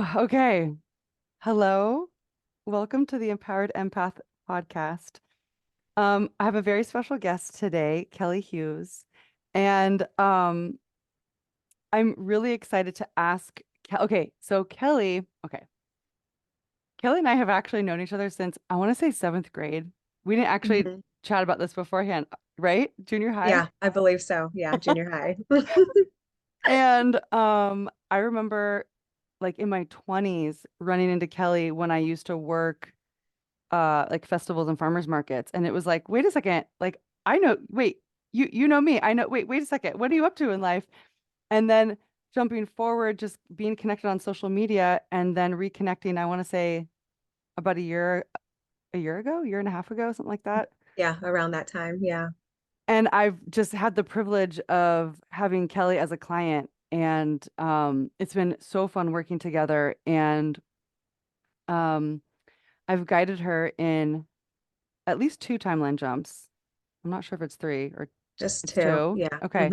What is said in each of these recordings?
Okay. Hello. Welcome to the Empowered Empath podcast. I have a very special guest today, Kellie Hughes, and I'm really excited to ask. Okay, so Kellie and I have actually known each other since I want to say seventh grade. We didn't actually Mhm. chat about this beforehand, right? Junior high. Yeah, I believe so. Yeah, junior high. And I remember like in my 20s running into Kellie when I used to work like festivals and farmers markets, and it was like, wait a second, like I know, wait, you know me, I know, wait a second, what are you up to in life? And then jumping forward, just being connected on social media and then reconnecting, I want to say about a year ago, year and a half ago, something like that. Yeah, around that time. Yeah. And I've just had the privilege of having Kellie as a client, and it's been so fun working together. And um, I've guided her in at least two timeline jumps. I'm not sure if it's three or Just it's two. two. Yeah. Okay.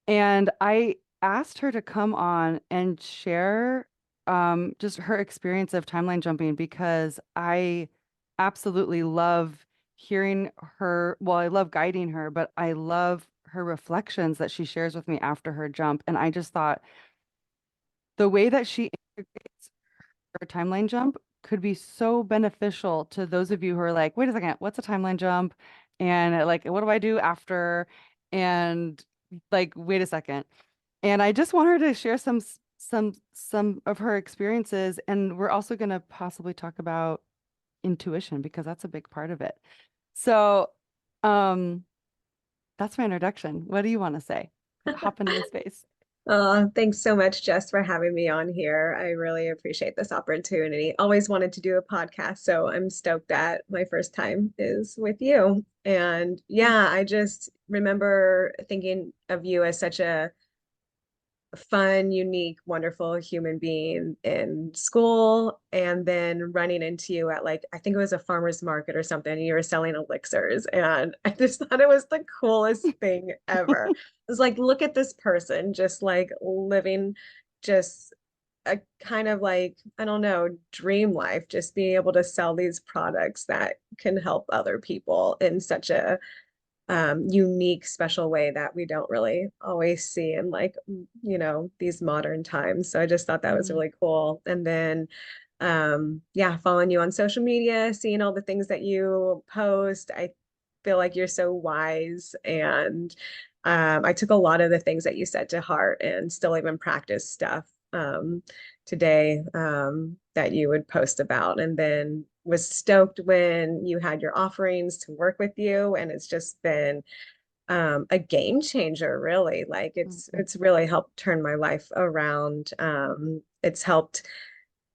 And I asked her to come on and share just her experience of timeline jumping because I absolutely love hearing her. Well, I love guiding her, but I love her reflections that she shares with me after her jump. And I just thought the way that she integrates her timeline jump could be so beneficial to those of you who are like, wait a second, what's a timeline jump? And like, what do I do after? And like, wait a second. And I just want her to share some of her experiences. And we're also going to possibly talk about intuition because that's a big part of it. So, um, that's my introduction. What do you want to say? Hop into the space. Thanks so much, Jess, for having me on here. I really appreciate this opportunity. Always wanted to do a podcast, so I'm stoked that my first time is with you. And yeah, I just remember thinking of you as such a fun, unique, wonderful human being in school, and then running into you at like, I think it was a farmer's market or something, and you were selling elixirs. And I just thought it was the coolest thing ever. It was like, look at this person just like living just a kind of like, I don't know, dream life, just being able to sell these products that can help other people in such a unique, special way that we don't really always see in like, these modern times. So I just thought that was Mhm. really cool. And then, yeah, following you on social media, seeing all the things that you post, I feel like you're so wise. And I took a lot of the things that you said to heart and still even practice stuff today that you would post about. And then was stoked when you had your offerings to work with you. And it's just been a game changer, really. Like Mhm. it's really helped turn my life around. It's helped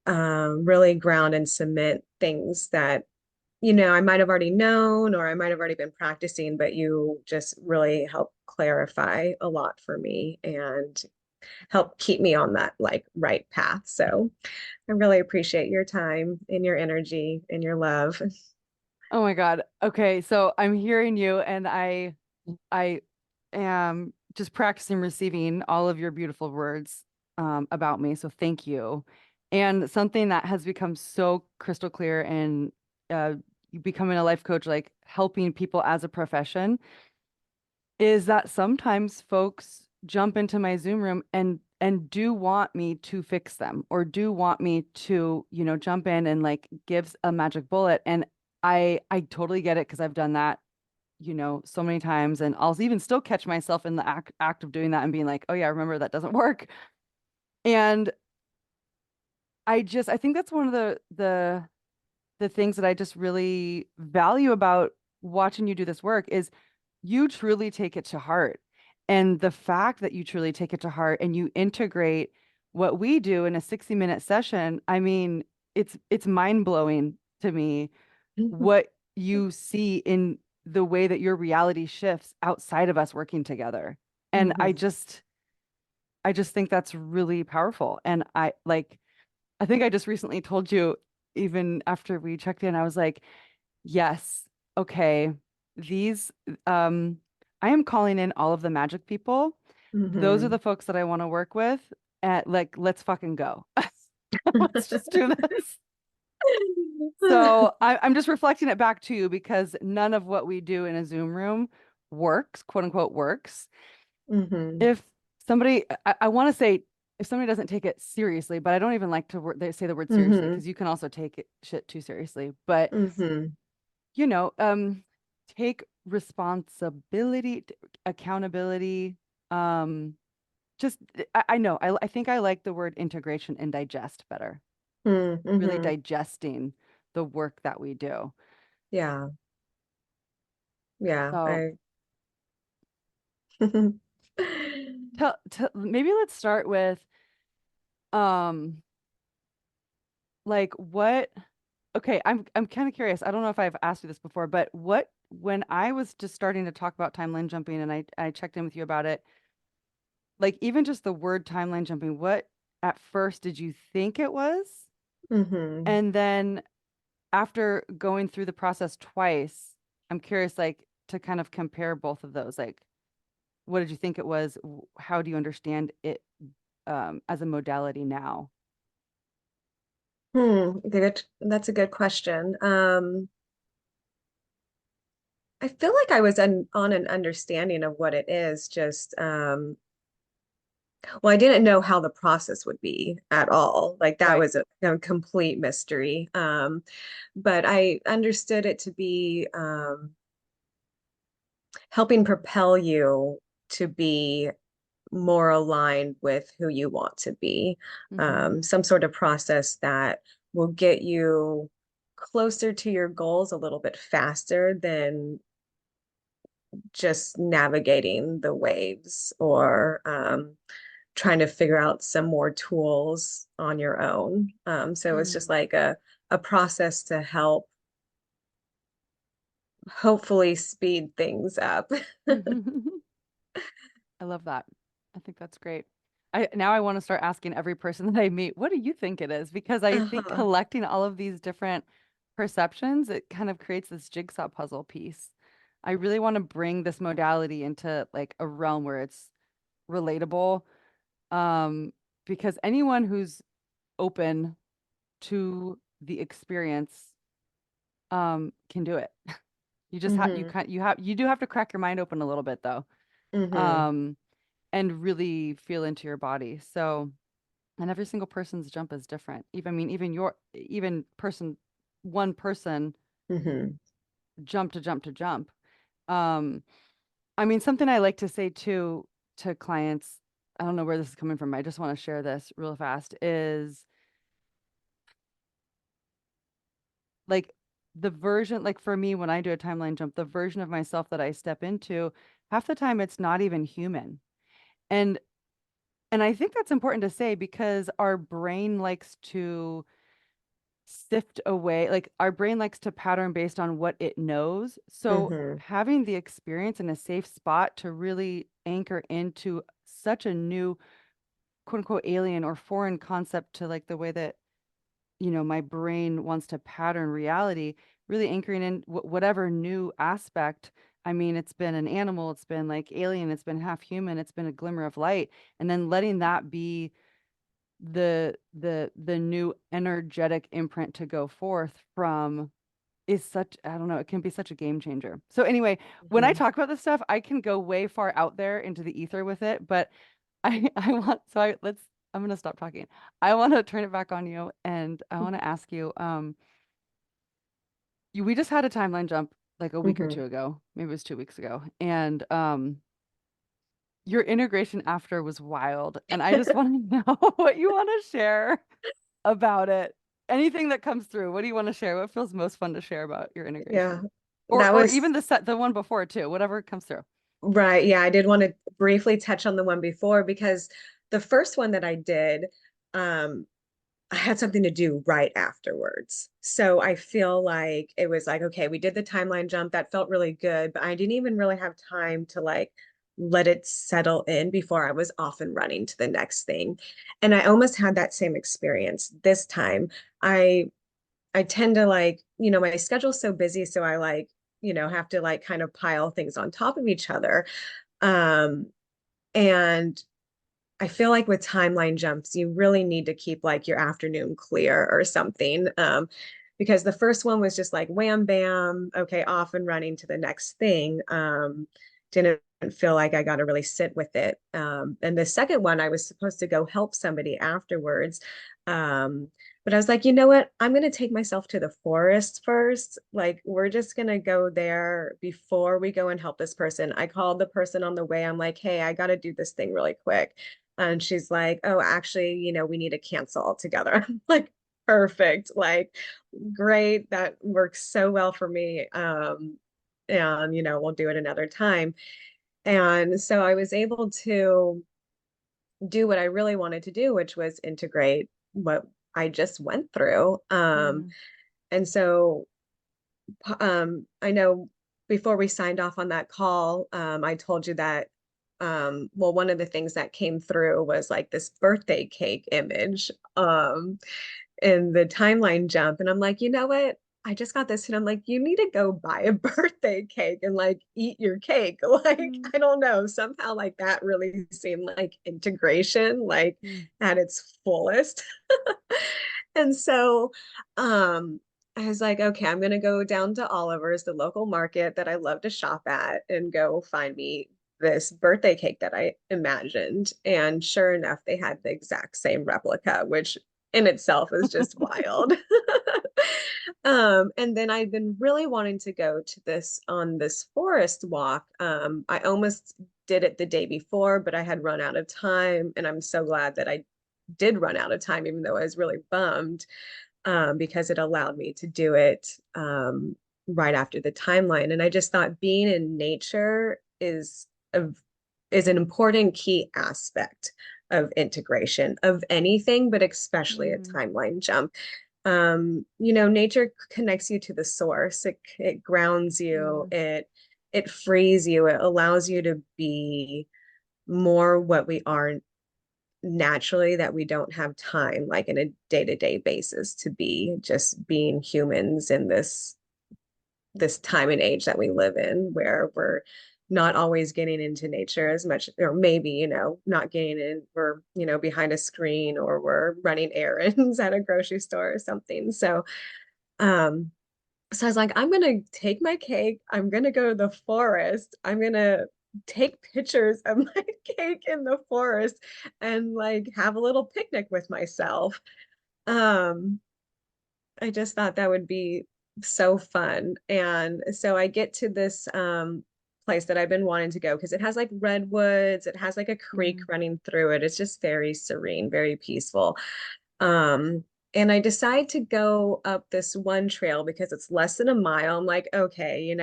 really ground and cement things that I might have already known or I might have already been practicing, but you just really help clarify a lot for me and help keep me on that like right path. So I really appreciate your time and your energy and your love. Oh my God. Okay, so I'm hearing you, and I am just practicing receiving all of your beautiful words about me. So thank you. And something that has become so crystal clear in uh, becoming a life coach, like helping people as a profession, is that sometimes folks jump into my Zoom room and do want me to fix them or do want me to, jump in and like gives a magic bullet. And I totally get it because I've done that, so many times. And I'll even still catch myself in the act of doing that and being like, oh yeah, remember that doesn't work. And I think that's one of the things that I just really value about watching you do this work is you truly take it to heart. And the fact that you truly take it to heart and you integrate what we do in a 60-minute session, I mean, it's mind-blowing to me what you see in the way that your reality shifts outside of us working together. And Mhm. I just think that's really powerful. And I think I just recently told you, even after we checked in, I was like, yes, okay, these, um, I am calling in all of the magic people. Those are Mhm. the folks that I want to work with. At like, let's fucking go. Let's just do this. So I'm just reflecting it back to you because none of what we do in a Zoom room works, quote unquote, works. Hmm. If somebody, I want to say, if somebody doesn't take it seriously, but I don't even like to they say the word seriously Hmm. because you can also take shit too seriously. But Hmm. you know, take responsibility, accountability. Um, just I know I think I like the word integration and digest better. Really Hmm. digesting the work that we do. Yeah. Yeah. So I maybe let's start with um like what okay, I'm kind of curious. I don't know if I've asked you this before, but what when I was just starting to talk about timeline jumping and I checked in with you about it, like even just the word timeline jumping, what at first did you think it was? hmm And then after going through the process twice, I'm curious like to kind of compare both of those. Like what did you think it was? How do you understand it as a modality now? Good. That's a good question. I feel like I was on an understanding of what it is, just well, I didn't know how the process would be at all. Like that Right. was a complete mystery. But I understood it to be helping propel you to be more aligned with who you want to be. Hmm. Some sort of process that will get you closer to your goals a little bit faster than just navigating the waves or trying to figure out some more tools on your own. So it's just Mm. like a process to help hopefully speed things up. I love that. I think that's great. I now I want to start asking every person that I meet, what do you think it is? Because I think Uh-huh. collecting all of these different perceptions, it kind of creates this jigsaw puzzle piece. I really want to bring this modality into like a realm where it's relatable. Um, because anyone who's open to the experience can do it. You just have Hmm. you do have to crack your mind open a little bit though. Hmm. Um, and really feel into your body. So, and every single person's jump is different. Even I mean, even one person Hmm. jump to jump to jump. Um, I mean, something I like to say too to clients, I don't know where this is coming from. I just want to share this real fast, is like the version, like for me, when I do a timeline jump, the version of myself that I step into, half the time it's not even human. And and I think that's important to say because our brain likes to sift away, like our brain likes to pattern based on what it knows. So Hmm. having the experience in a safe spot to really anchor into such a new quote unquote alien or foreign concept to like the way that, you know, my brain wants to pattern reality, really anchoring in whatever new aspect. I mean, it's been an animal, it's been like alien, it's been half human, it's been a glimmer of light, and then letting that be the new energetic imprint to go forth from is such, I don't know, it can be such a game changer. So anyway, when I Hmm. talk about this stuff, I can go way far out there into the ether with it, but I want so I let's I'm gonna stop talking. I want to turn it back on you and I want to ask you, we just had a timeline jump like a week or Hmm. two ago, maybe it was 2 weeks ago, and your integration after was wild, and I just want to know what you want to share about it. Anything that comes through, what do you want to share? What feels most fun to share about your Yeah, integration? that Or even was the one before too, whatever comes through. right. Yeah, I did want to briefly touch on the one before because the first one that I did, um, I had something to do right afterwards. So I feel like it was like, okay, we did the timeline jump. That felt really good, but I didn't even really have time to like let it settle in before I was off and running to the next thing. And I almost had that same experience this time. I I tend to like, my schedule's so busy, so I like, have to like kind of pile things on top of each other. Um, and I feel like with timeline jumps, you really need to keep like your afternoon clear or something. Because the first one was just like wham bam, okay, off and running to the next thing. Didn't feel like I got to really sit with it. And the second one, I was supposed to go help somebody afterwards. Um, but I was like, you know what? I'm going to take myself to the forest first. Like, we're just going to go there before we go and help this person. I called the person on the way. I'm like, hey, I got to do this thing really quick. And she's like, oh, actually, we need to cancel altogether. I'm like, perfect. Like, great. That works so well for me. And, we'll do it another time. And so I was able to do what I really wanted to do, which was integrate what I just went through. Mm, And so I know before we signed off on that call, I told you that, well, one of the things that came through was like this birthday cake image in the timeline jump. And I'm like, you know what? I just got this and I'm like, you need to go buy a birthday cake and like eat your cake. Like, mm, I don't know, somehow like that really seemed like integration, like mm, at its fullest. And so I was like, okay, I'm gonna go down to Oliver's, the local market that I love to shop at, and go find me this birthday cake that I imagined. And sure enough, they had the exact same replica, which in itself is just wild. And then I've been really wanting to go to this forest walk. I almost did it the day before, but I had run out of time, and I'm so glad that I did run out of time, even though I was really bummed, because it allowed me to do it right after the timeline. And I just thought being in nature a, is an important key aspect of integration of anything, but especially a mm, timeline jump. Nature connects you to the source. It grounds you. mm. It frees you. It allows you to be more what we are naturally, that we don't have time like in a day-to-day basis to be just being humans in this time and age that we live in, where we're not always getting into nature as much, or maybe, not getting in, we're, behind a screen, or we're running errands at a grocery store or something. So I was like, I'm gonna take my cake, I'm gonna go to the forest, I'm gonna take pictures of my cake in the forest and like have a little picnic with myself. Um, I just thought that would be so fun. And so I get to this place that I've been wanting to go because it has like redwoods, it has like a creek Mm, running through it. It's just very serene, very peaceful. Um, and I decide to go up this one trail because it's less than a mile. I'm like, okay,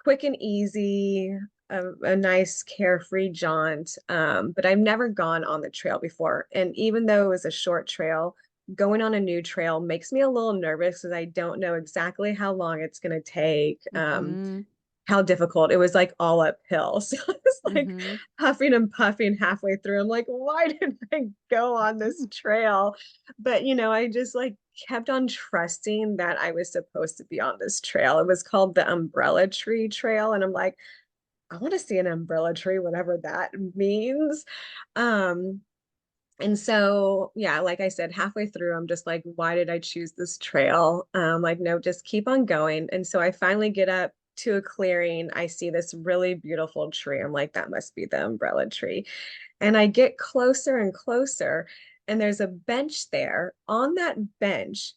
quick and easy, a nice carefree jaunt. But I've never gone on the trail before. And even though it was a short trail, going on a new trail makes me a little nervous because I don't know exactly how long it's going to take. mhm, How difficult. It was like all uphill. So I was like mhm. huffing and puffing halfway through. I'm like, why did I go on this trail? But I just like kept on trusting that I was supposed to be on this trail. It was called the Umbrella Tree Trail. And I'm like, I want to see an umbrella tree, whatever that means. Um, and so, yeah, like I said, halfway through, I'm just like, why did I choose this trail? Like, no, just keep on going. And so I finally get up to a clearing. I see this really beautiful tree. I'm like, that must be the umbrella tree. And I get closer and closer, and there's a bench there. On that bench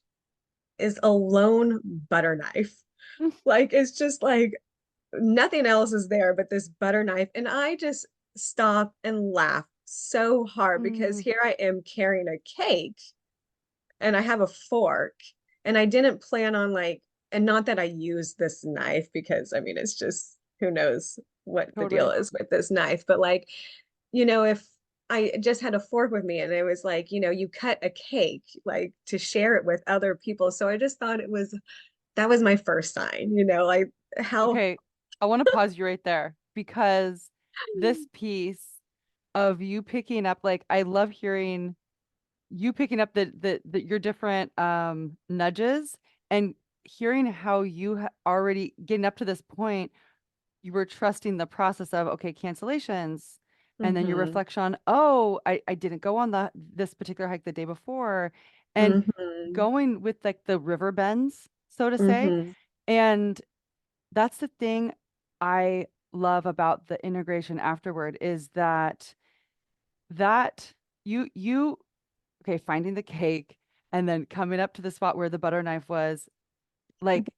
is a lone butter knife. Like, it's just like nothing else is there but this butter knife. And I just stop and laugh so hard because Mm, here I am carrying a cake and I have a fork, and I didn't plan on like, and not that I use this knife because I mean, it's just who knows what the deal totally. is with this knife. But like, if I just had a fork with me and it was like, you cut a cake like to share it with other people. So I just thought that was my first sign, like how. Okay, I want to pause you right there because this piece of you picking up, like, I love hearing you picking up your different nudges and hearing how you already getting up to this point, you were trusting the process of, okay, cancellations. And then your Mm-hmm. reflection on, oh, I didn't go on this particular hike the day before. And Mm-hmm. going with like the river bends, so to say. Mm-hmm. And that's the thing I love about the integration afterward is that you okay, finding the cake and then coming up to the spot where the butter knife was, like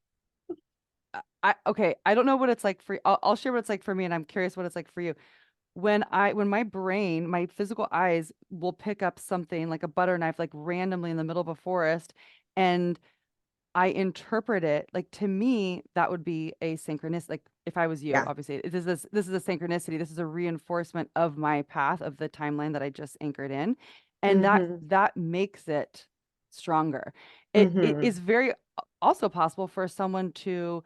I don't know what it's like for I'll share what it's like for me, and I'm curious what it's like for you. When my brain, my physical eyes will pick up something like a butter knife, like randomly in the middle of a forest, and I interpret it like, to me, that would be a synchronicity. Like if I was you, Yeah. obviously, this is a synchronicity. This is a reinforcement of my path of the timeline that I just anchored in, and that Mm-hmm. that makes it stronger. It Mm-hmm. is very also possible for someone to,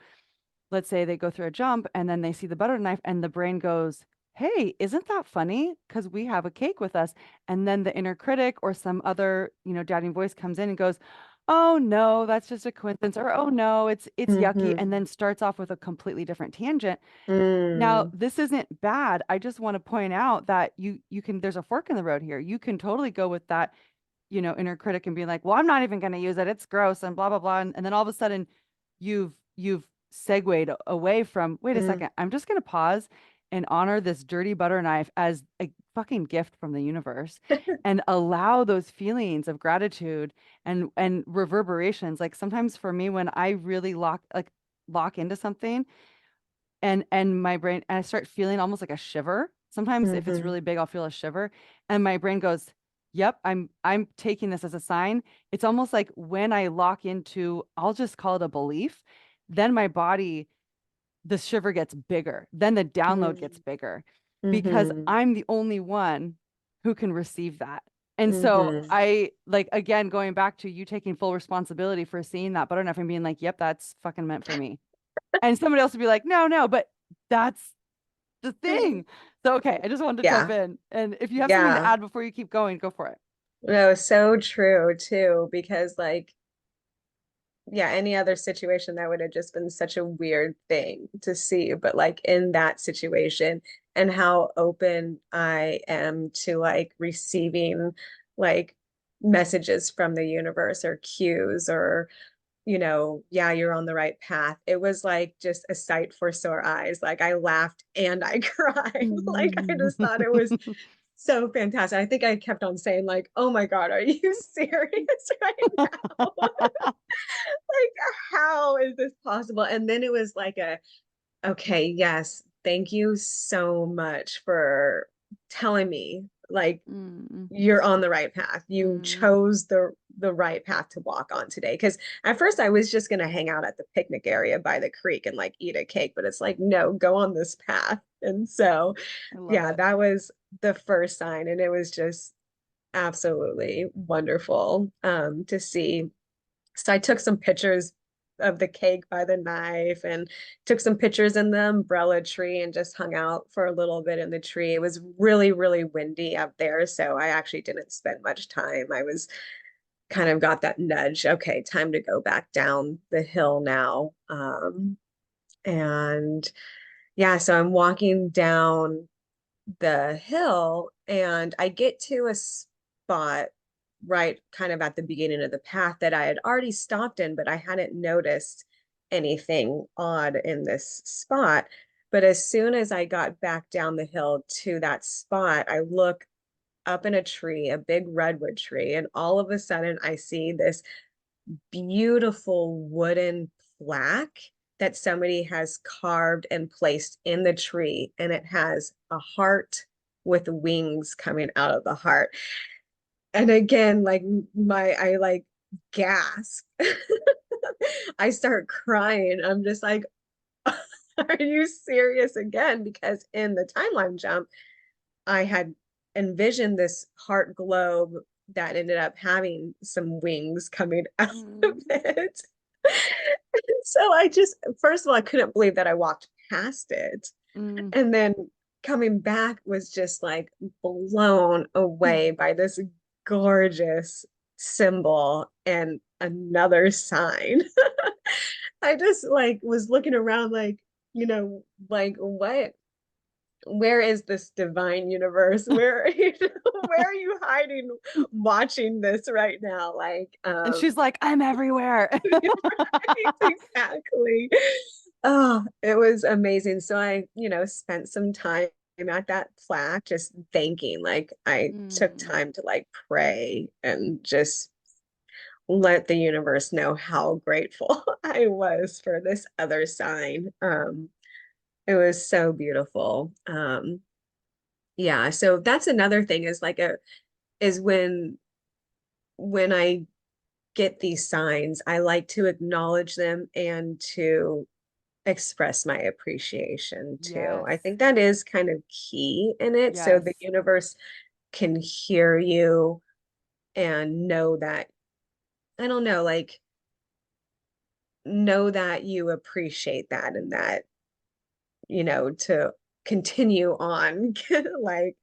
let's say they go through a jump and then they see the butter knife and the brain goes, hey, isn't that funny? Because we have a cake with us. And then the inner critic or some other, doubting voice comes in and goes, oh no, that's just a coincidence. Or oh no, it's yucky. And Mm-hmm. then starts off with a completely different tangent. Now, Mm. this isn't bad. I just want to point out that you can, there's a fork in the road here. You can totally go with that, inner critic and be like, well, I'm not even going to use it. It's gross and blah, blah, blah. And then all of a sudden you've segued away from, wait a Mm. second, I'm just going to pause and honor this dirty butter knife as a fucking gift from the universe and allow those feelings of gratitude and reverberations. Like sometimes for me, when I really lock into something, and my brain, and I start feeling almost like a shiver. Sometimes if it's Mm-hmm. really big, I'll feel a shiver, and my brain goes, "Yep, I'm taking this as a sign." It's almost like when I lock into, I'll just call it a belief, then my body, the shiver gets bigger, then the download gets bigger because Mm-hmm. I'm the only one who can receive that. And so Mm-hmm. I like, again, going back to you taking full responsibility for seeing that butter knife and being like, "Yep, that's fucking meant for me." And somebody else would be like, no, no, but that's the thing. So, okay, I just wanted to jump Yeah. in. And if you have something to Yeah. add before you keep going, go for it. No, so true too, because like, yeah, any other situation that would have just been such a weird thing to see. But like in that situation and how open I am to like receiving like messages from the universe or cues or yeah, you're on the right path. It was like just a sight for sore eyes. Like I laughed and I cried. Like I just thought it was so fantastic. I think I kept on saying like, "Oh my God, are you serious right now?" Like, how is this possible? And then it was like okay, yes, thank you so much for telling me like Mm, you're on the right path. You mm, chose the right path to walk on today. Because at first I was just gonna hang out at the picnic area by the creek and like eat a cake, but it's like, no, go on this path. And so, I love yeah, it. that was the first sign, and it was just absolutely wonderful to see. So I took some pictures of the cake by the knife and took some pictures in the umbrella tree and just hung out for a little bit in the tree. It was really, really windy up there. So I actually didn't spend much time. I was kind of got that nudge. Okay, time to go back down the hill now. And yeah, so I'm walking down the hill and I get to a spot right kind of at the beginning of the path that I had already stopped in, but I hadn't noticed anything odd in this spot. But as soon as I got back down the hill to that spot, I look up in a tree, a big redwood tree, and all of a sudden I see this beautiful wooden plaque that somebody has carved and placed in the tree, and it has a heart with wings coming out of the heart. And again, like I like gasp. I start crying. I'm just like, are you serious again? Because in the timeline jump, I had envisioned this heart globe that ended up having some wings coming out of Mm, it. So I just, first of all, I couldn't believe that I walked past it. mm. And then coming back was just like blown away by this gorgeous symbol and another sign. I just like was looking around like, like what? where is this divine universe? Where, where are you hiding watching this right now? Like, And she's like, I'm everywhere. right, exactly. Oh, it was amazing. So I, spent some time at that plaque just thanking, like I took Mm. time to like pray and just let the universe know how grateful I was for this other sign. It was so beautiful. Yeah, so that's another thing is like a is when I get these signs, I like to acknowledge them and to express my appreciation too. Yes. I think that is kind of key in it. So the Yes. universe can hear you and know that, I don't know, like know that you appreciate that and that, to continue on like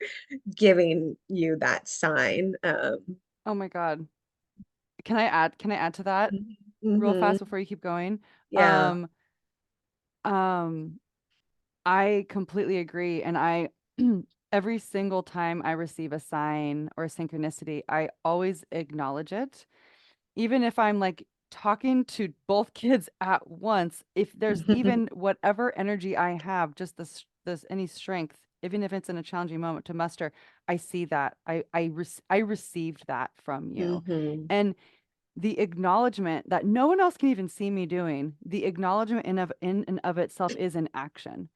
giving you that sign. Oh my God. Can I add to that real Mhm. fast before you keep going? Yeah. Um, um, I completely agree. And I, every single time I receive a sign or a synchronicity, I always acknowledge it. Even if I'm like talking to both kids at once, if there's even whatever energy I have, just this any strength, even if it's in a challenging moment to muster, I see that. I received that from you. Hmm. And the acknowledgement that no one else can even see me doing, the acknowledgement in and of itself is an action.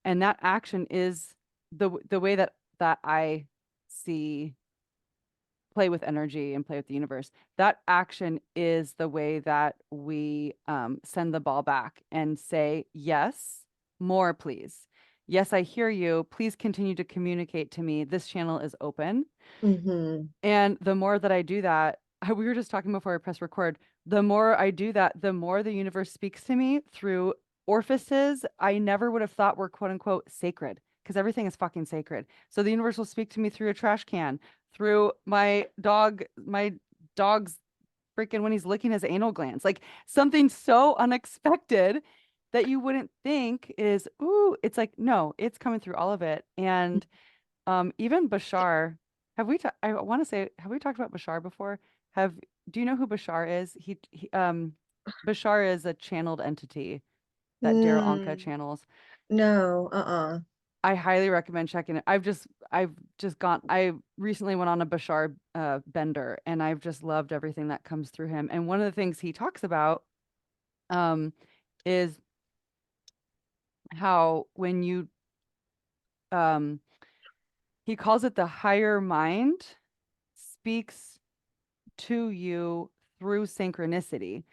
And that action is the way that I see play with energy and play with the universe. That action is the way that we send the ball back and say, yes, more, please. Yes, I hear you. Please continue to communicate to me. This channel is open. Hmm. And the more that I do that, we were just talking before I press record, the more I do that, the more the universe speaks to me through orifices I never would have thought were quote unquote sacred, because everything is fucking sacred. So the universe will speak to me through a trash can, through my dog's freaking when he's licking his anal glands, like something so unexpected that you wouldn't think is, ooh, it's like, no, it's coming through all of it. And even Bashar, I want to say, have we talked about Bashar before? Have, do you know who Bashar is? Bashar is a channeled entity that Daryl Anka Mm, channels. no, uh-uh. I highly recommend checking it. I've just gone, I recently went on a Bashar bender and I've just loved everything that comes through him. And one of the things he talks about um, is how when you, um, he calls it the higher mind speaks to you through synchronicity.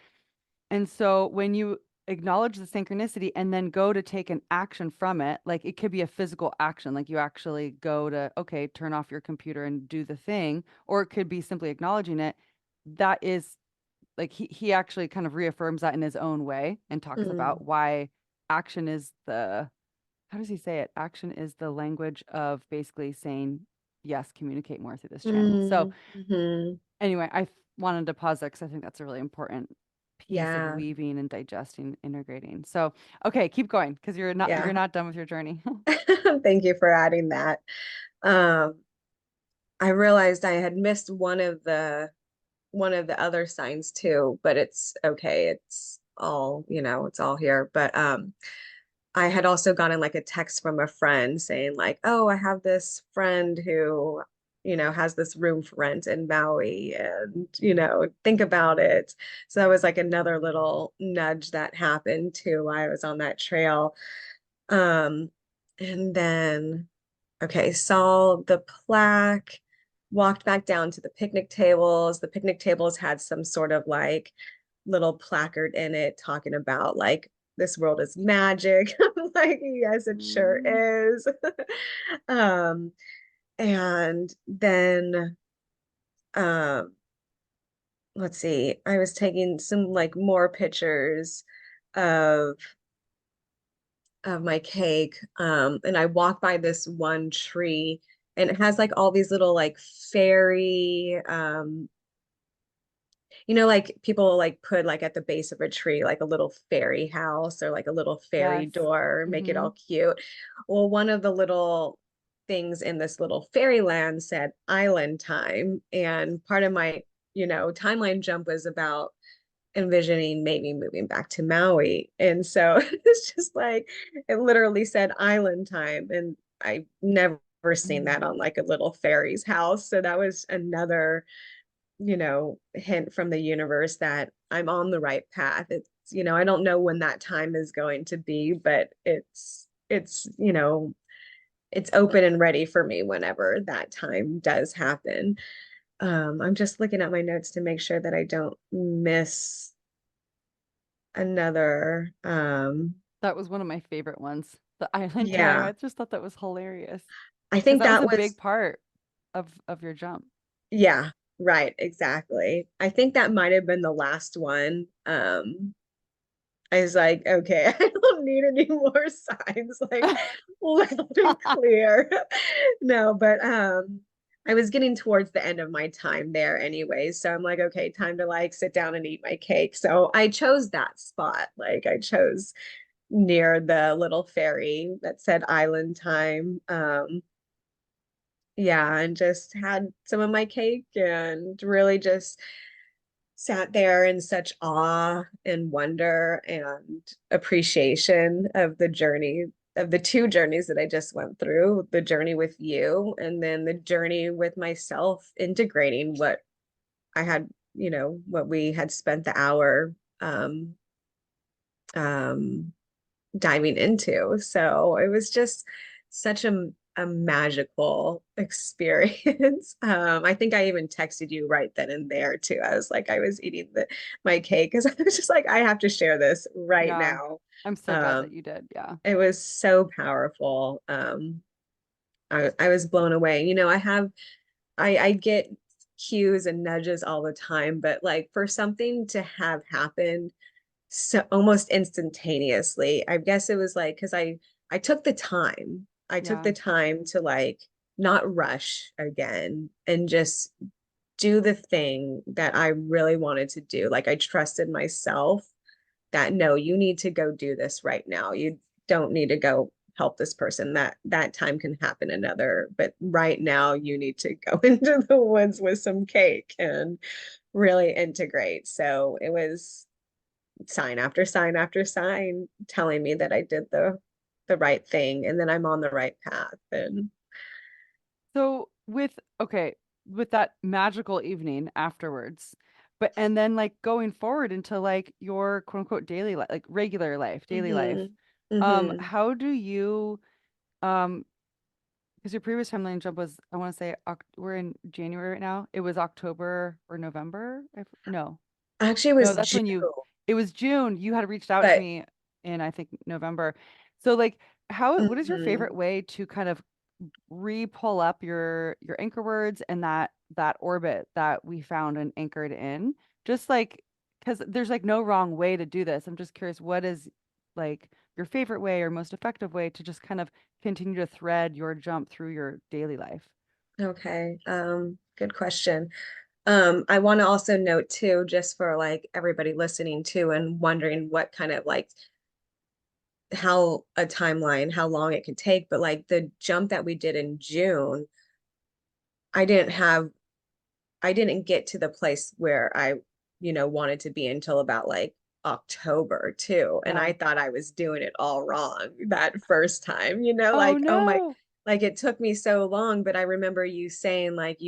And so when you acknowledge the synchronicity and then go to take an action from it, like it could be a physical action, like you actually go to, okay, turn off your computer and do the thing, or it could be simply acknowledging it. That is like he actually kind of reaffirms that in his own way and talks Mm, about why action is the, how does he say it? Action is the language of basically saying, yes, communicate more through this channel. So hmm. anyway, wanted to pause there because I think that's a really important piece of Yeah, weaving and digesting, integrating. So, okay, keep going because you're yeah. not done with your journey. Thank you for adding that. Um, I realized I had missed one of the other signs too, but it's okay. It's all, it's all here. But I had also gotten like a text from a friend saying like, "Oh, I have this friend who, has this room for rent in Maui and, think about it." So that was like another little nudge that happened too while I was on that trail. Um, and then okay, saw the plaque, walked back down to the picnic tables. The picnic tables had some sort of like little placard in it talking about like this world is magic. I'm like, yes, it sure Mm. is. Um, and then let's see, I was taking some like more pictures of my cake. And I walked by this one tree and it has like all these little like fairy like people like put like at the base of a tree, like a little fairy house or like a little fairy Yes. door, make it Mm-hmm. all cute. Well, one of the little things in this little fairyland said island time. And part of my, timeline jump was about envisioning maybe moving back to Maui. And so it's just like it literally said island time. And I never seen that on like a little fairy's house. So that was another, hint from the universe that I'm on the right path. It's, I don't know when that time is going to be, but it's open and ready for me whenever that time does happen. I'm just looking at my notes to make sure that I don't miss another That was one of my favorite ones. The island time. yeah. I just thought that was hilarious I because think that was that a big was part of your jump. yeah, right, exactly. I think that might have been the last one. I was like, okay, I don't need any more signs, like loud and clear. No, but I was getting towards the end of my time there anyway. So I'm like, okay, time to like sit down and eat my cake. So I chose that spot. Like I chose near the little ferry that said island time. Yeah, and just had some of my cake and really just sat there in such awe and wonder and appreciation of the journey of the two journeys that I just went through, the journey with you and then the journey with myself, integrating what I had, what we had spent the hour um diving into. So it was just such a magical experience. I think I even texted you right then and there too. I was like, I was eating my cake because I was just like, I have to share this right Yeah. now. I'm so glad that Um, you did. Yeah. it was so powerful. I was blown away. I get cues and nudges all the time, but like for something to have happened so almost instantaneously. I guess it was like because I took the time. I took Yeah. the time to like not rush again and just do the thing that I really wanted to do. Like I trusted myself that no, you need to go do this right now. You don't need to go help this person. That time can happen another, but right now you need to go into the woods with some cake and really integrate. So it was sign after sign after sign telling me that I did the right thing and then I'm on the right path. And So with that magical evening afterwards, but and then like going forward into like your quote unquote daily life, like regular life, daily life, hmm hmm how do you um because your previous timeline jump was I want to say we're in January right now. It was October or November. No. actually it No, was that's June, when it was June. You had reached out to but me in, I think, November. So like what is your favorite hmm way to kind of re-pull up your anchor words and that orbit that we found and anchored in? Just like because there's like no wrong way to do this. I'm just curious, what is like your favorite way or most effective way to just kind of continue to thread your jump through your daily life? okay. Good question. I want to also note too, just for like everybody listening to and wondering what kind of like how a timeline, how long it could take, but like the jump that we did in June, I didn't have I didn't get to the place where I, wanted to be until about like October too. And Yeah. I thought I was doing it all wrong that first time, Oh like, oh my, no. like it took me so long, but I remember you saying like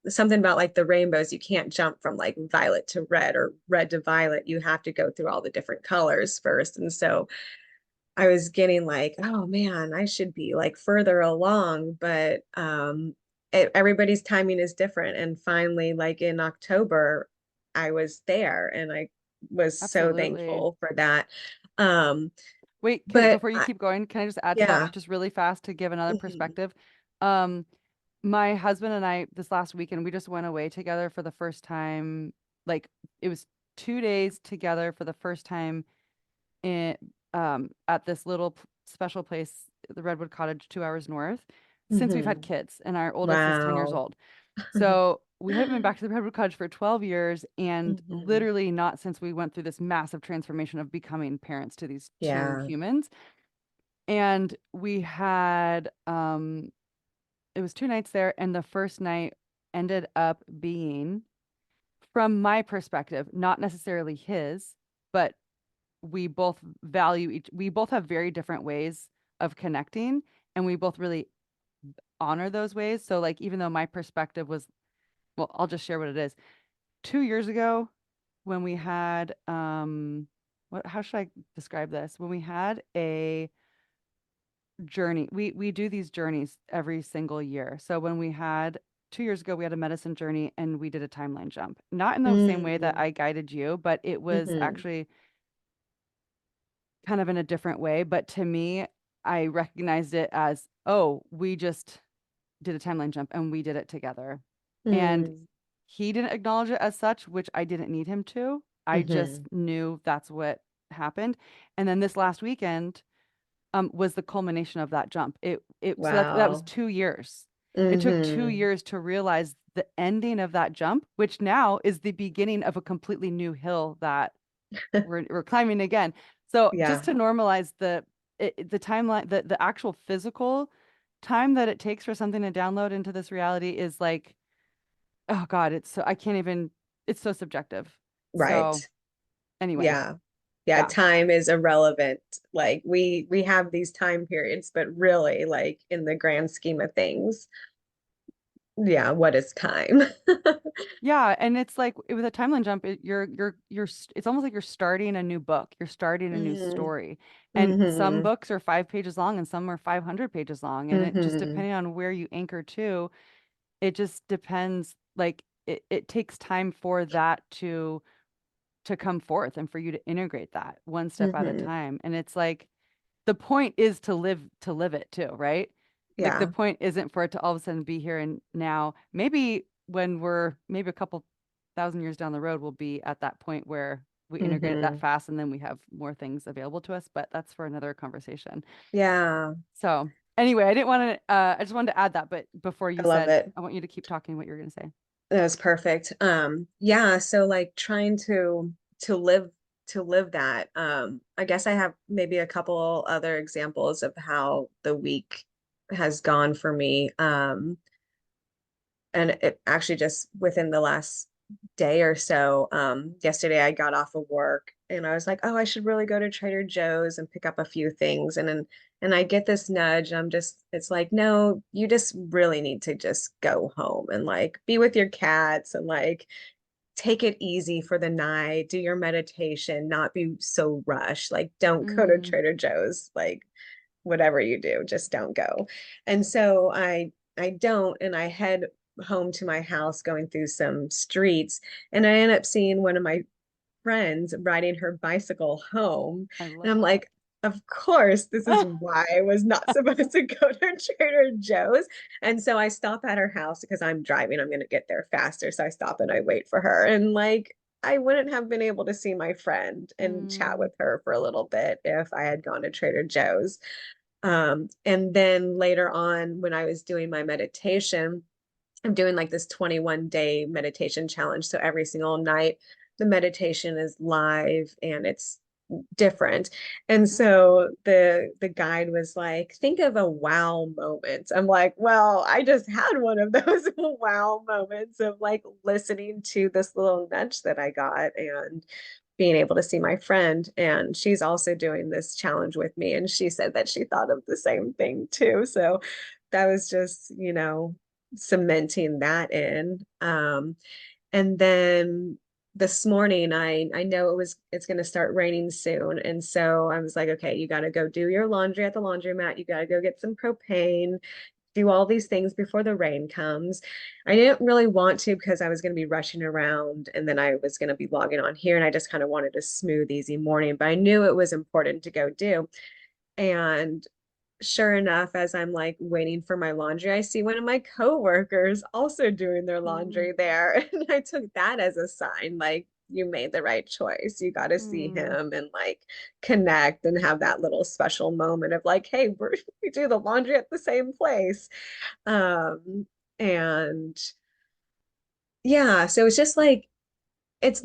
something about like the rainbows, you can't jump from like violet to red or red to violet. You have to go through all the different colors first. And so I was getting like, oh man, I should be like further along, but everybody's timing is different. And finally, like in October, I was there and I was so Absolutely. thankful for that. Um, Wait, but before you keep going, can I just add to that yeah. just really fast to give another Mhm. perspective? Um, my husband and I this last weekend we just went away together for the first time. Like it was 2 days together for the first time in at this little special place, the Redwood Cottage, 2 hours north, since we've had Mhm. kids, and our oldest is 10 years Wow. old. So we haven't been back to the Redwood Cottage for 12 years, and Hmm. literally not since we went through this massive transformation of becoming parents to these two Yeah. humans. And we had it was 2 nights there, and the first night ended up being, from my perspective, not necessarily his, but we both value each, we both have very different ways of connecting, and we both really honor those ways. So like even though my perspective was, well, I'll just share what it is. 2 years ago, when we had what how should I describe this? When we had a journey, we do these journeys every single year. So when we had 2 years ago, we had a medicine journey and we did a timeline jump. Not in the same way that Mm. I guided you, but it was Hmm. actually kind of in a different way. But to me, I recognized it as, oh, we just did a timeline jump and we did it together. And Mm. he didn't acknowledge it as such, which I didn't need him to. I just Hmm. knew that's what happened. And then this last weekend was the culmination of that jump. It so that was Wow. 2 years. It took two Hmm. years to realize the ending of that jump, which now is the beginning of a completely new hill that we're climbing again. So just Yeah. to normalize the timeline, the actual physical time that it takes for something to download into this reality is like, oh God, it's so I can't even, it's so subjective. So Right. anyway, Yeah. Yeah, yeah. time is irrelevant. Like we have these time periods, but really like in the grand scheme of things, yeah, what is time? Yeah, and it's like with a timeline jump, it's almost like you're starting a new book. You're starting a new Mm. story. And some Hmm. books are 5 pages long and some are 500 pages long. And it just Hmm. depending on where you anchor to, it just depends. Like it takes time for that to come forth and for you to integrate that one step at a Hmm. time. And it's like the point is to live it too, right? Like the Yeah. point isn't for it to all of a sudden be here and now. Maybe when we're maybe a couple thousand years down the road, we'll be at that point where we integrate it that Hmm. fast and then we have more things available to us, but that's for another conversation. Yeah. So anyway, I didn't want to I just wanted to add that, but before you I love said, it. I want you to keep talking what you're going to say. That was perfect. Yeah, so like trying to live to live that. I guess I have maybe a couple other examples of how the week has gone for me. And it actually just within the last day or so, yesterday I got off of work and I was like, oh, I should really go to Trader Joe's and pick up a few things. And I get this nudge. I'm just, it's like, no, you just really need to just go home and like be with your cats and like take it easy for the night, do your meditation, not be so rushed. Like, don't go to Mm, Trader Joe's. Like, whatever you do, just don't go. And so I don't, and I head home to my house going through some streets, and I end up seeing one of my friends riding her bicycle home. I And love I'm that. like, of course, this is why I was not supposed to go to Trader Joe's. And so I stop at her house because I'm driving, I'm going to get there faster. So I stop and I wait for her. And like, I wouldn't have been able to see my friend and chat Mm, with her for a little bit if I had gone to Trader Joe's. And then later on, when I was doing my meditation, I'm doing like this 21-day meditation challenge. So every single night, the meditation is live and it's different. And mm, so the guide was like, think of a wow moment. I'm like, well, I just had one of those wow moments of like listening to this little nudge that I got and being able to see my friend. And she's also doing this challenge with me. And she said that she thought of the same thing too. So that was just, cementing that in. And then this morning I know it's going to start raining soon, and so I was like, okay, you got to go do your laundry at the laundromat, you got to go get some propane, do all these things before the rain comes. I didn't really want to because I was going to be rushing around and then I was going to be logging on here, and I just kind of wanted a smooth easy morning, but I knew it was important to go do. And sure enough, as I'm like waiting for my laundry, I see one of my coworkers also doing their mm, laundry there. And I took that as a sign, like, you made the right choice. You got to see mm. him and like connect and have that little special moment of like, hey, we do the laundry at the same place. Um, and yeah, so it's just like it's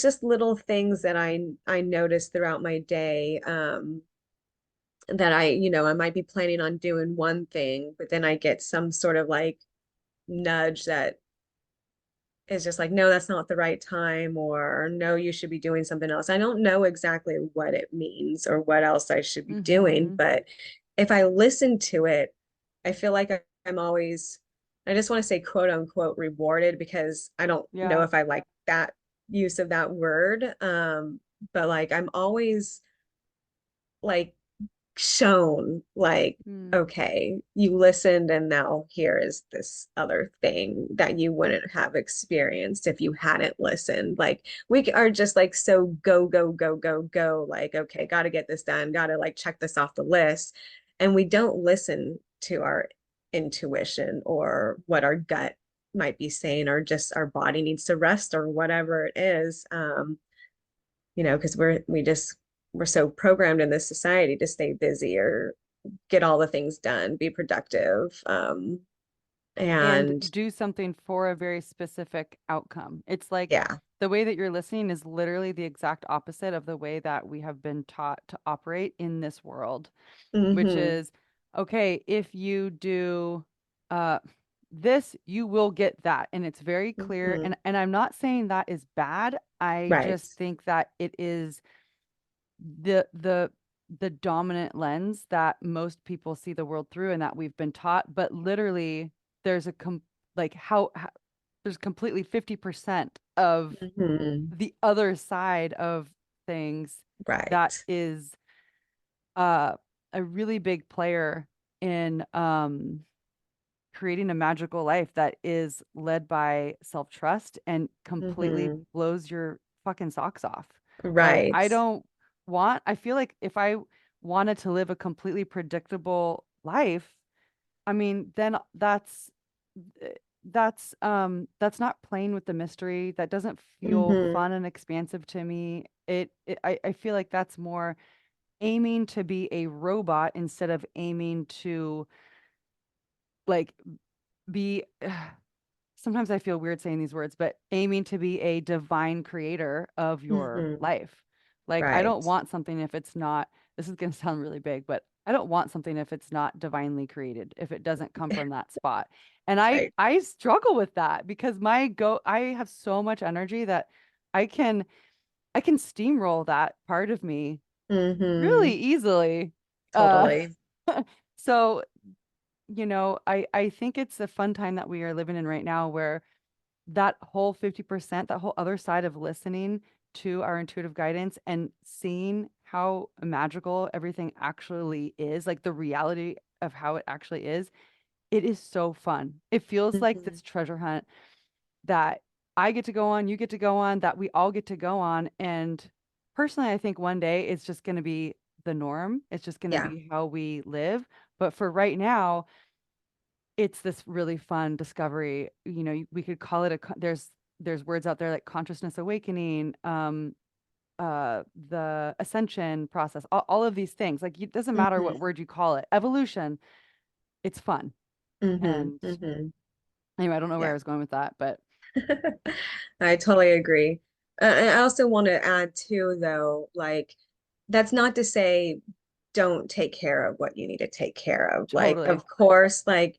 just little things that I notice throughout my day, that I might be planning on doing one thing, but then I get some sort of like nudge that is just like, no, that's not the right time, or no, you should be doing something else. I don't know exactly what it means or what else I should be doing, Mm-hmm. but if I listen to it, I feel like I'm always, I just want to say quote unquote rewarded, because I don't know Yeah. if I like that use of that word. But like I'm always like shown like, Mm. okay, you listened and now here is this other thing that you wouldn't have experienced if you hadn't listened. Like we are just like so go, go, go, go, go, like, okay, got to get this done, got to like check this off the list. And we don't listen to our intuition or what our gut might be saying, or just our body needs to rest or whatever it is. Because we're so programmed in this society to stay busy or get all the things done, be productive. And And do something for a very specific outcome. It's like yeah. the way that you're listening is literally the exact opposite of the way that we have been taught to operate in this world, which Mm-hmm. is okay, if you do uh this, you will get that. And it's very clear. Mm-hmm. And I'm not saying that is bad. I Right. just think that it is the dominant lens that most people see the world through and that we've been taught. But literally there's a like how there's completely 50% of Mm-hmm. the other side of things that Right. is uh a really big player in creating a magical life that is led by self-trust and completely Mm-hmm. blows your fucking socks off. Like Right. I feel like if I wanted to live a completely predictable life, I mean, then eh, that's not playing with the mystery. That doesn't feel Mm-hmm. fun and expansive to me. I feel like that's more aiming to be a robot instead of aiming to like be sometimes I feel weird saying these words, but aiming to be a divine creator of your Mm-hmm. life. Like, I don't Right. want something if it's not, this is going to sound really big, but I don't want something if it's not divinely created, if it doesn't come from that spot. And Right. I struggle with that because I have so much energy that I can I can steamroll that part of me really Mm-hmm. easily. Uh Totally. so I think it's a fun time that we are living in right now where that whole 50%, that whole other side of listening to our intuitive guidance and seeing how magical everything actually is, like the reality of how it actually is, it is so fun. It feels like Mm-hmm. this treasure hunt that I get to go on, you get to go on, that we all get to go on. And personally, I think one day it's just going to be the norm. It's just going to Yeah. be how we live. But for right now, it's this really fun discovery. We could call it there's words out there like consciousness awakening, the ascension process, all of these things. Like it doesn't matter what Mm-hmm. word you call it, evolution. It's fun. Mm-hmm. And Mm-hmm. anyway, I don't know where I Yeah. was going with that, but I totally agree. And I also want to add too, though, like that's not to say don't take care of what you need to take care of. Like, totally. of course, like,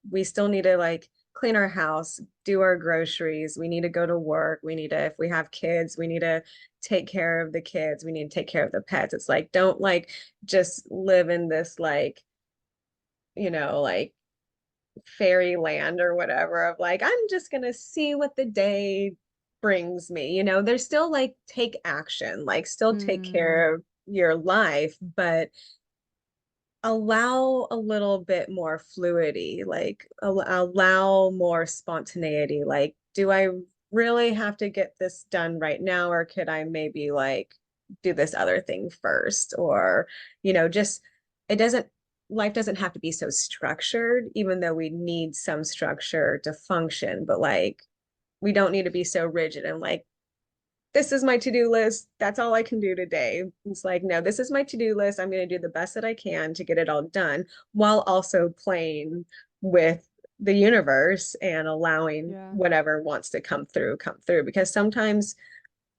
we still need to like clean our house, do our groceries. We need to go to work. We need to, if we have kids, we need to take care of the kids. We need to take care of the pets. It's like, don't like just live in this like fairyland or whatever of like, I'm just gonna see what the day brings me. There's still like take action, like still take Mm, care of your life, but allow a little bit more fluidity, like allow more spontaneity. Like, do I really have to get this done right now, or could I maybe like do this other thing first? Or, just it doesn't life doesn't have to be so structured, even though we need some structure to function, but like we don't need to be so rigid and like this is my to-do list. That's all I can do today. It's like, no, this is my to-do list. I'm going to do the best that I can to get it all done while also playing with the universe and allowing Yeah. whatever wants to come through, because sometimes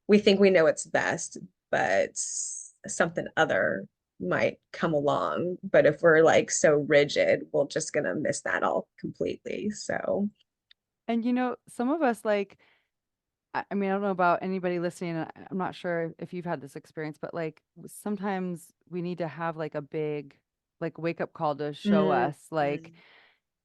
we think we know what's best, but something other might come along. But if we're like so rigid, we're just gonna miss that all completely. So, And some of us like, I mean, I don't know about anybody listening. And I'm not sure if you've had this experience, but like sometimes we need to have like a big, like wake up call to show mm, us, like,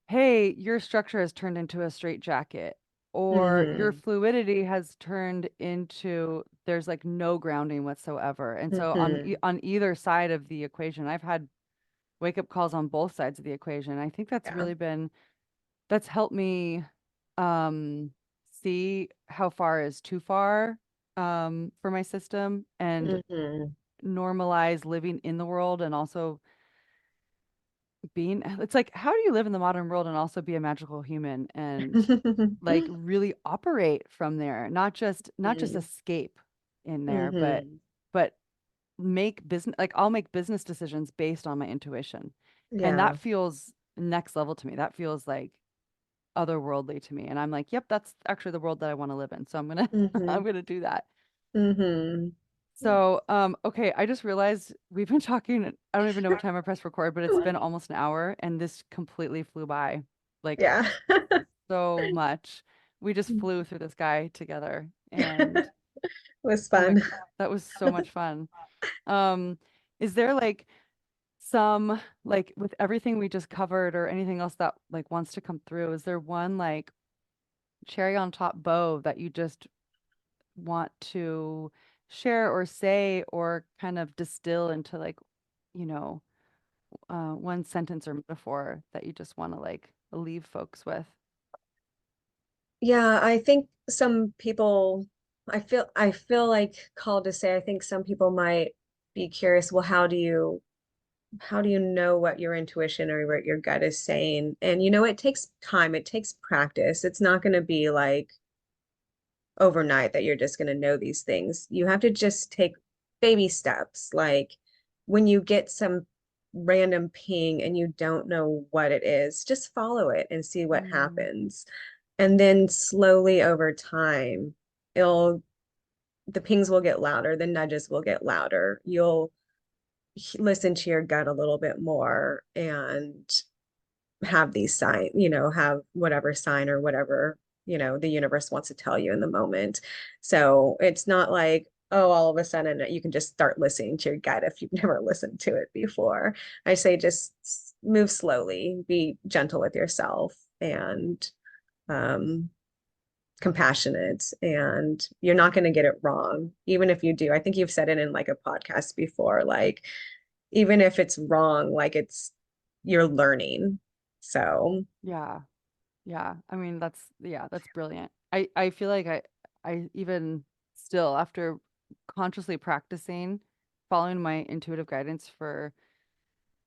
hey, your structure has turned into a straight jacket, or your hmm fluidity has turned into there's like no grounding whatsoever. And so hmm on either side of the equation, I've had wake up calls on both sides of the equation. I think yeah. that's helped me um see how far is too far for my system and hmm normalize living in the world and also being it's like how do you live in the modern world and also be a magical human and like really operate from there, not just escape in there, hmm but make business, like I'll make business decisions based on my intuition. And Yeah. that feels next level to me. That feels like otherworldly to me. And I'm like, yep, that's actually the world that I want to live in. So I'm gonna I'm hmm gonna do that. hmm So okay, I just realized we've been talking, I don't even know what time I pressed record, but it's been almost an hour and this completely flew by. Like Yeah. so much. We just flew through the sky together and Was oh my, fun. that was so much fun. Um, is there like some like with everything we just covered or anything else that like wants to come through, is there one like cherry on top bow that you just want to share or say or kind of distill into like, you know, one sentence or metaphor that you just want to like leave folks with? Yeah, I think some people, I feel like called to say, I think some people might be curious, well, how do you know what your intuition or what your gut is saying? And it takes time, it takes practice. It's not going to be like overnight that you're just going to know these things. You have to just take baby steps. Like when you get some random ping and you don't know what it is, just follow it and see what Mm, happens. And then slowly over time, it'll the pings will get louder, the nudges will get louder. You'll listen to your gut a little bit more and have these sign, have whatever sign or whatever, the universe wants to tell you in the moment. So it's not like, oh, all of a sudden you can just start listening to your gut if you've never listened to it before. I say just move slowly, be gentle with yourself and um compassionate, and you're not going to get it wrong. Even if you do, I think you've said it in like a podcast before, like even if it's wrong, like you're learning. So, yeah. Yeah. I mean, that's brilliant. I feel like I even still after consciously practicing following my intuitive guidance for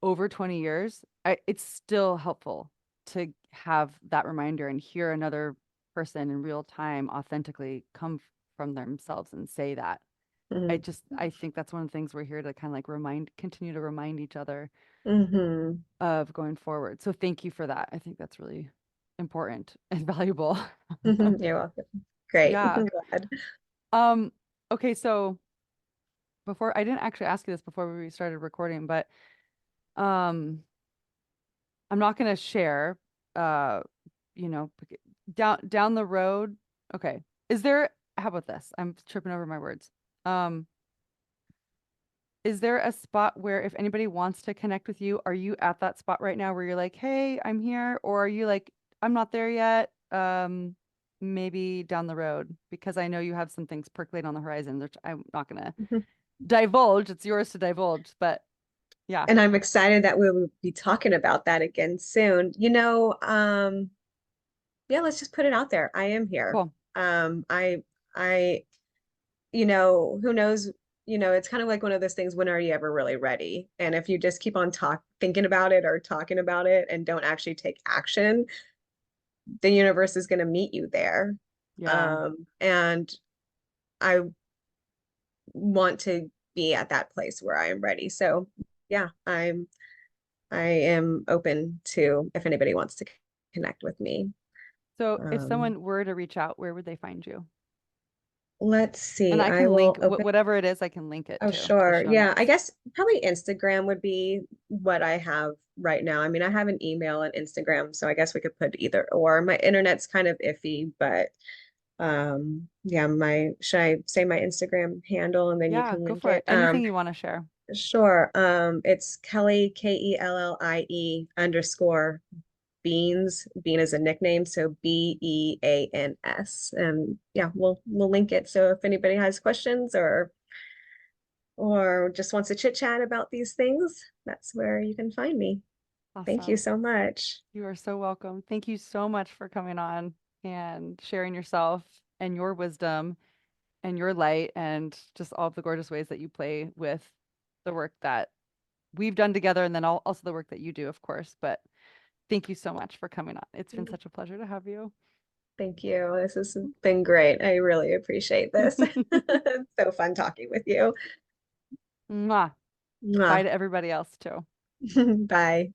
over 20 years, it's still helpful to have that reminder and hear another person in real time authentically from themselves and say that. mm, I think that's one of the things we're here to kind of like continue to remind each other hmm of going forward. So thank you for that. I think that's really important and valuable. you're welcome. Great. Yeah. I'm glad. Um, okay, so before I didn't actually ask you this before we started recording, but um I'm not gonna share uh down the road. Okay. Is there how about this? I'm tripping over my words. Um, is there a spot where if anybody wants to connect with you, are you at that spot right now where you're like, "Hey, I'm here," or are you like, "I'm not there yet. Maybe down the road," because I know you have some things percolating on the horizon, which I'm not gonna divulge. It's yours to divulge, but yeah, And I'm excited that we will be talking about that again soon. Yeah, let's just put it out there. I am here. cool. I who knows, it's kind of like one of those things, when are you ever really ready? And if you just keep on thinking about it or talking about it and don't actually take action, the universe is going to meet you there. Yeah. And I want to be at that place where I am ready. So yeah, I am open to if anybody wants to connect with me. So if Um, someone were to reach out, where would they find you? let's And see. I I can link will open. whatever it is, I can link it Oh, to the sure. show Yeah, I notes. guess probably Instagram would be what I have right now. I mean, I have an email and Instagram, so I guess we could put either or. My internet's kind of iffy, but yeah, my should I say my Instagram handle and then you Yeah, can go link for it? it. Anything you want to share. Sure. It's Kelly Kellie _ Beans. Bean is a nickname, so Beans. And yeah, we'll link it. So if anybody has questions or just wants to chit chat about these things, that's where you can find me. Thank you Awesome. so much. You are so welcome. Thank you so much for coming on and sharing yourself and your wisdom and your light and just all of the gorgeous ways that you play with the work that we've done together and then also the work that you do, of course. But thank you so much for coming on. It's been such a pleasure to have you. Thank you. This has been great. I really appreciate this. It's so fun talking with you. Mwah. Bye Mwah. to everybody else too. Bye.